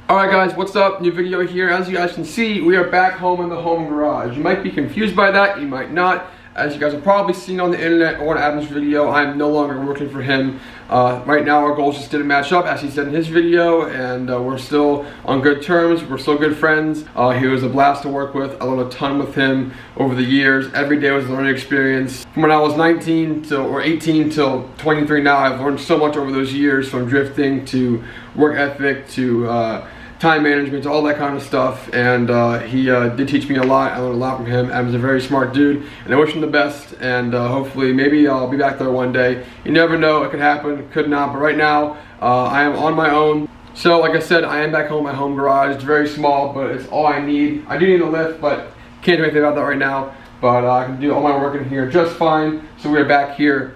Alright guys, what's up? New video here. As you guys can see, we are back home in the home garage. You might be confused by that, you might not. As you guys have probably seen on the internet or on Adam's video, I'm no longer working for him. Right now our goals just didn't match up, as he said in his video, and we're still on good terms. We're still good friends. He was a blast to work with. I learned a ton with him over the years. Every day was a learning experience. From when I was 19 or 18 till 23 now, I've learned so much over those years, from drifting to work ethic to time management, all that kind of stuff, and he did teach me a lot. I learned a lot from him. Adam's a very smart dude, and I wish him the best, and hopefully maybe I'll be back there one day. You never know, it could happen, could not, but right now I am on my own. So like I said, I am back home in my home garage. It's very small, but it's all I need. I do need a lift, but can't do anything about that right now, but I can do all my work in here just fine. So we're back here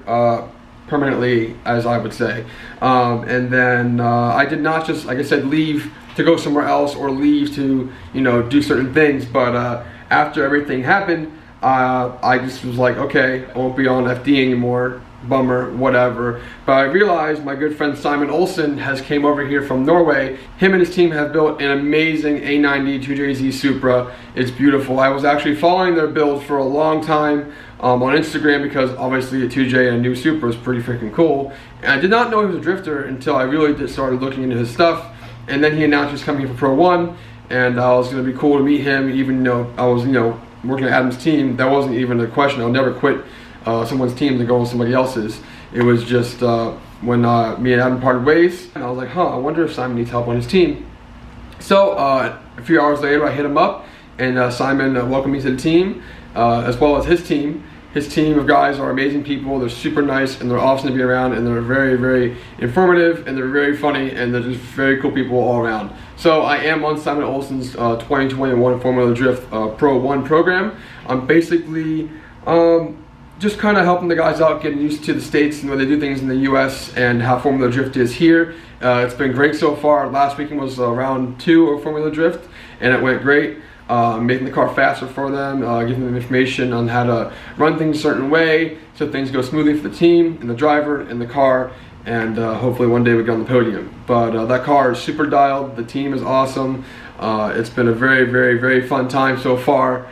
permanently, as I would say. And then I did not just, like I said, leave to go somewhere else or leave to, you know, do certain things, but after everything happened, I just was like, okay, I won't be on FD anymore, bummer, whatever. But I realized my good friend Simon Olsen has came over here from Norway. Him and his team have built an amazing A90 2JZ Supra. It's beautiful. I was actually following their build for a long time on Instagram, because obviously a 2J and a new Supra is pretty freaking cool. And I did not know he was a drifter until I really just started looking into his stuff. And then he announced he was coming here for Pro 1, and I was going to be cool to meet him, even though I was, you know, working at Adam's team. That wasn't even a question. I'll never quit someone's team to go on somebody else's. It was just when me and Adam parted ways, and I was like, I wonder if Simon needs help on his team. So a few hours later, I hit him up, and Simon welcomed me to the team, as well as his team. His team of guys are amazing people. They're super nice, and they're awesome to be around, and they're very, very informative, and they're very funny, and they're just very cool people all around. So I am on Simon Olsen's 2021 Formula Drift Pro 1 program. I'm basically just kind of helping the guys out, getting used to the States and the way they do things in the US and how Formula Drift is here. It's been great so far. Last weekend was round 2 of Formula Drift, and it went great. Making the car faster for them, giving them information on how to run things a certain way so things go smoothly for the team and the driver and the car, and hopefully one day we get on the podium. But that car is super dialed. The team is awesome. It's been a very, very, very fun time so far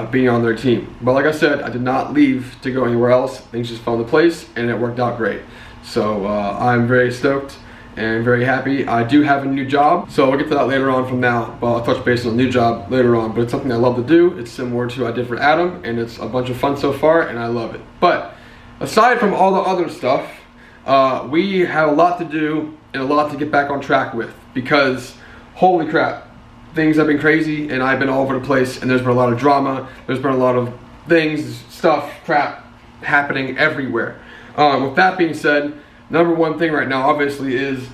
being on their team. But like I said, I did not leave to go anywhere else. Things just fell into place, and it worked out great. So I'm very stoked and very happy. I do have a new job, so we'll get to that later on from now. But I'll touch base on the new job later on, but it's something I love to do. It's similar to I did for Adam, and it's a bunch of fun so far, and I love it. But aside from all the other stuff, we have a lot to do and a lot to get back on track with, because holy crap, things have been crazy, and I've been all over the place, and there's been a lot of drama. There's been a lot of things, stuff, crap happening everywhere. With that being said, number one thing right now, obviously, is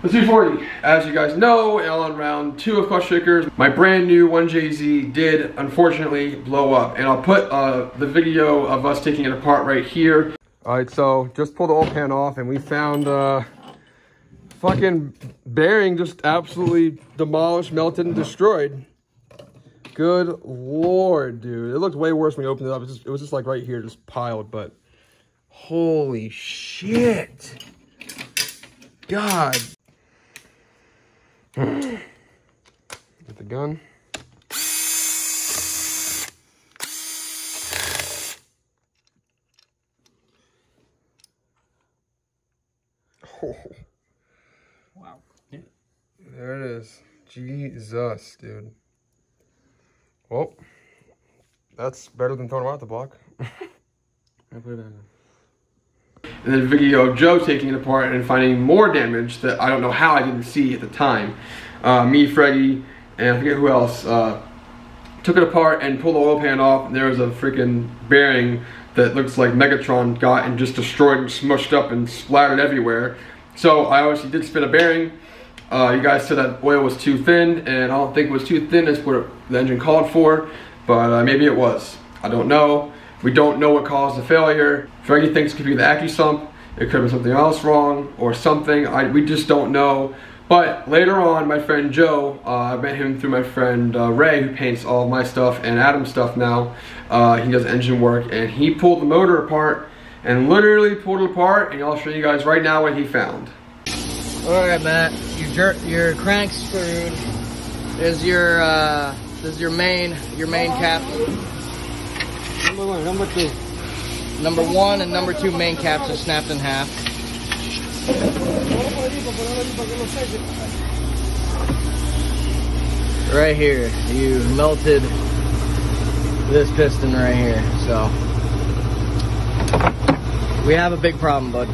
the 240. As you guys know, on round 2 of Clutch Shakers, my brand new 1JZ did unfortunately blow up. And I'll put the video of us taking it apart right here. Alright, so just pulled the oil pan off, and we found fucking bearing just absolutely demolished, melted, and destroyed. Good lord, dude. It looked way worse when we opened it up. It was just like right here, just piled, but holy shit. God. Get the gun. Oh. Wow. There it is. Jesus, dude. Well, that's better than throwing them out the block. I'll put it in. And then a video of Joe taking it apart and finding more damage that I don't know how I didn't see at the time. Me, Freddie, and I forget who else, took it apart and pulled the oil pan off, and there was a freaking bearing that looks like Megatron got and just destroyed and smushed up and splattered everywhere. So I obviously did spin a bearing. You guys said that oil was too thin, and I don't think it was too thin. That's what the engine called for, but maybe it was. I don't know. We don't know what caused the failure. Freddie thinks it could be the AccuSump. It could have been something else wrong or something. We just don't know. But later on, my friend Joe, I met him through my friend Ray, who paints all of my stuff and Adam's stuff now. He does engine work, and he pulled the motor apart and literally pulled it apart, and I'll show you guys right now what he found. Alright, Matt, you your crank's screwed. There's your this is your main cap. Number 1, number 2. Number 1 and number 2 main caps are snapped in half. Right here, you melted this piston right here, so we have a big problem, bud.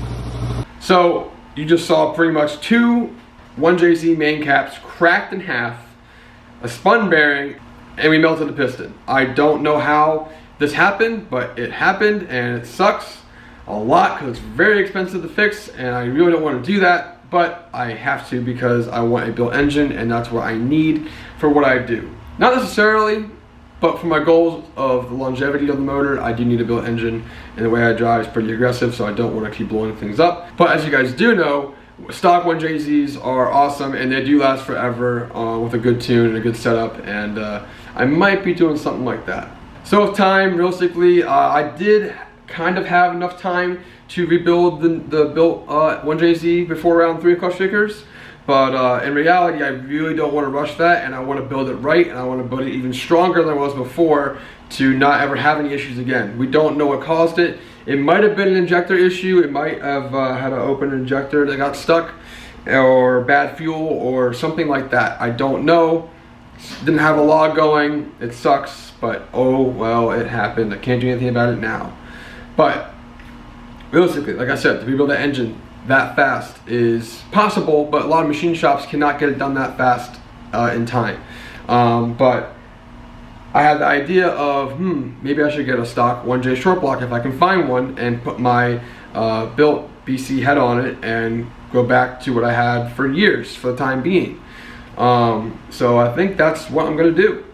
So you just saw pretty much 2 1JZ main caps cracked in half, a spun bearing, and we melted the piston. I don't know how this happened, but it happened, and it sucks a lot because it's very expensive to fix, and I really don't want to do that, but I have to because I want a built engine, and that's what I need for what I do. Not necessarily, but for my goals of the longevity of the motor, I do need a built engine, and the way I drive is pretty aggressive, so I don't want to keep blowing things up. But as you guys do know, stock 1JZs are awesome, and they do last forever with a good tune and a good setup, and I might be doing something like that. So with time, realistically, I did kind of have enough time to rebuild the built 1JZ before round 3 of Clutch Shakers. But in reality, I really don't want to rush that, and I want to build it right, and I want to build it even stronger than it was before to not ever have any issues again. We don't know what caused it. It might have been an injector issue. It might have had an open injector that got stuck, or bad fuel, or something like that. I don't know. Didn't have a log going. It sucks, but oh well, it happened. I can't do anything about it now. But realistically, like I said, to rebuild the engine that fast is possible, but a lot of machine shops cannot get it done that fast in time. But I had the idea of, maybe I should get a stock 1J short block if I can find one, and put my built BC head on it and go back to what I had for years for the time being. So I think that's what I'm gonna do.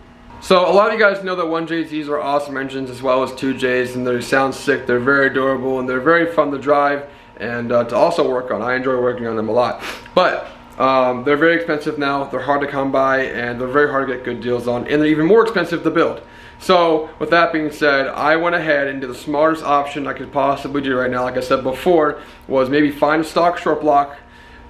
So a lot of you guys know that 1JZs are awesome engines as well as 2Js, and they sound sick, they're very durable, and they're very fun to drive and to also work on. I enjoy working on them a lot. But they're very expensive now, they're hard to come by, and they're very hard to get good deals on, and they're even more expensive to build. So with that being said, I went ahead and did the smartest option I could possibly do right now, like I said before, was maybe find a stock short block,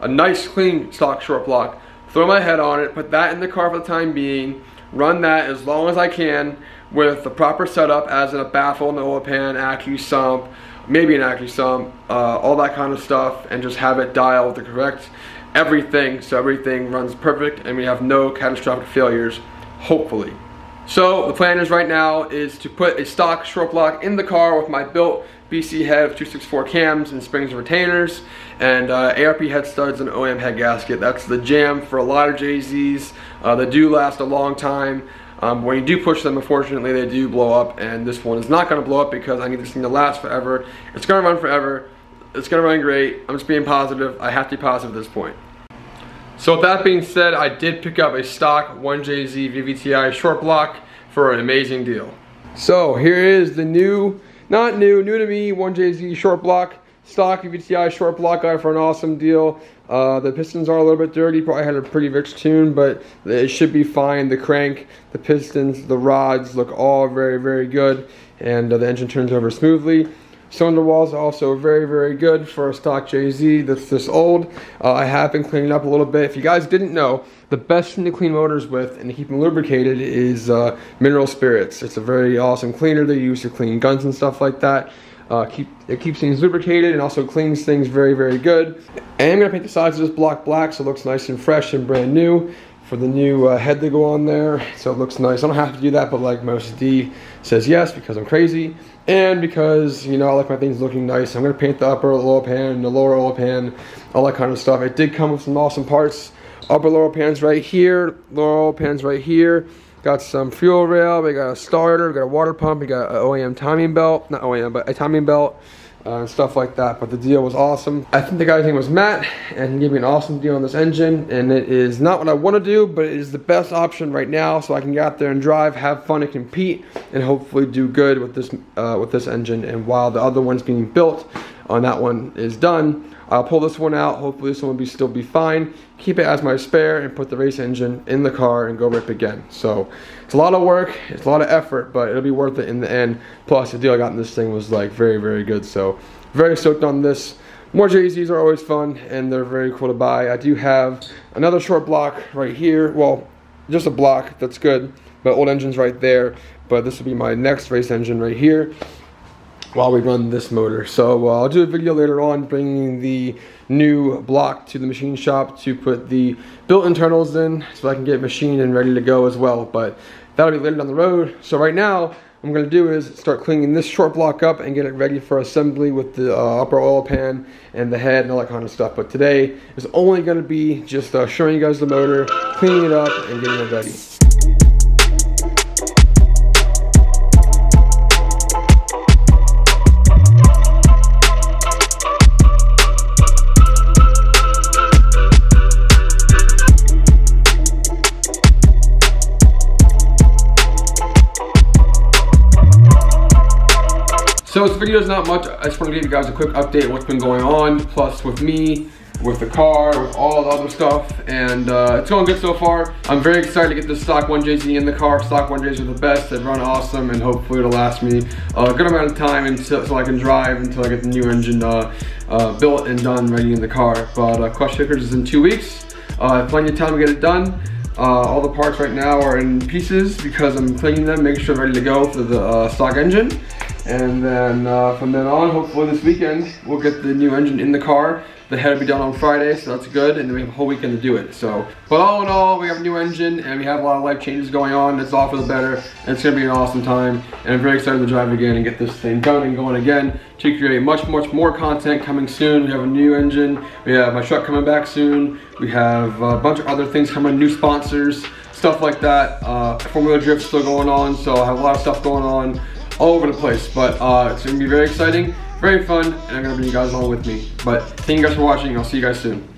a nice clean stock short block, throw my head on it, put that in the car for the time being, run that as long as I can with the proper setup, as in a baffle, an oil pan, AccuSump, maybe an AccuSump, all that kind of stuff, and just have it dial the correct everything, so everything runs perfect and we have no catastrophic failures, hopefully. So the plan is right now is to put a stock short block in the car with my built BC head of 264 cams and springs and retainers, and ARP head studs and OEM head gasket. That's the jam for a lot of JZs. They do last a long time. When you do push them, unfortunately, they do blow up, and this one is not going to blow up because I need this thing to last forever. It's going to run forever. It's going to run great. I'm just being positive. I have to be positive at this point. So with that being said, I did pick up a stock 1JZ VVTi short block for an amazing deal. So here is the new to me 1JZ short block, stock VVTi short block guy for an awesome deal. The pistons are a little bit dirty, probably had a pretty rich tune, but it should be fine. The crank, the pistons, the rods look all very, very good, and the engine turns over smoothly. Cylinder walls are also very, very good for a stock JZ that's this old. I have been cleaning up a little bit. If you guys didn't know, the best thing to clean motors with and to keep them lubricated is mineral spirits. It's a very awesome cleaner they use to clean guns and stuff like that. It keeps things lubricated and also cleans things very, very good. And I'm going to paint the sides of this block black so it looks nice and fresh and brand new for the new head to go on there, so it looks nice. I don't have to do that, but like most D says yes because I'm crazy, and because, you know, I like my things looking nice. I'm going to paint the upper oil pan, the lower oil pan, all that kind of stuff. It did come with some awesome parts. Upper lower pans right here, lower oil pans right here. Got some fuel rail, we got a starter, we got a water pump, we got an OEM timing belt, not OEM, but a timing belt, and stuff like that. But the deal was awesome. I think the guy's name was Matt, and he gave me an awesome deal on this engine, and it is not what I want to do, but it is the best option right now, so I can get out there and drive, have fun and compete, and hopefully do good with this engine. And while the other one's being built, on that one is done, I'll pull this one out. Hopefully this one will still be fine. Keep it as my spare and put the race engine in the car and go rip again. So it's a lot of work, it's a lot of effort, but it'll be worth it in the end. Plus the deal I got in this thing was like very, very good. So very stoked on this. More JZs are always fun, and they're very cool to buy. I do have another short block right here. Well, just a block, that's good. But old engine's right there. But this will be my next race engine right here while we run this motor. So I'll do a video later on bringing the new block to the machine shop to put the built internals in so I can get machined and ready to go as well. But that'll be later down the road. So right now, what I'm gonna do is start cleaning this short block up and get it ready for assembly with the upper oil pan and the head and all that kind of stuff. But today is only gonna be just showing you guys the motor, cleaning it up, and getting it ready. So this video is not much. I just want to give you guys a quick update on what's been going on, plus with me, with the car, with all the other stuff, and it's going good so far. I'm very excited to get this stock 1JZ in the car. Stock 1JZ are the best. They run awesome, and hopefully it'll last me a good amount of time until so I can drive until I get the new engine built and done, ready in the car. But clutch kickers is in 2 weeks. Plenty of time to get it done. All the parts right now are in pieces because I'm cleaning them, making sure they're ready to go for the stock engine. And then from then on, hopefully this weekend, we'll get the new engine in the car. The head will be done on Friday, so that's good, and then we have a whole weekend to do it. So, but all in all, we have a new engine, and we have a lot of life changes going on. It's all for the better, and it's gonna be an awesome time. And I'm very excited to drive again and get this thing done and going again to create much more content coming soon. We have a new engine. We have my truck coming back soon. We have a bunch of other things coming, new sponsors, stuff like that. Four-wheel drift still going on, so I have a lot of stuff going on all over the place. But it's gonna be very exciting, very fun, and I'm gonna bring you guys along with me. But thank you guys for watching. I'll see you guys soon.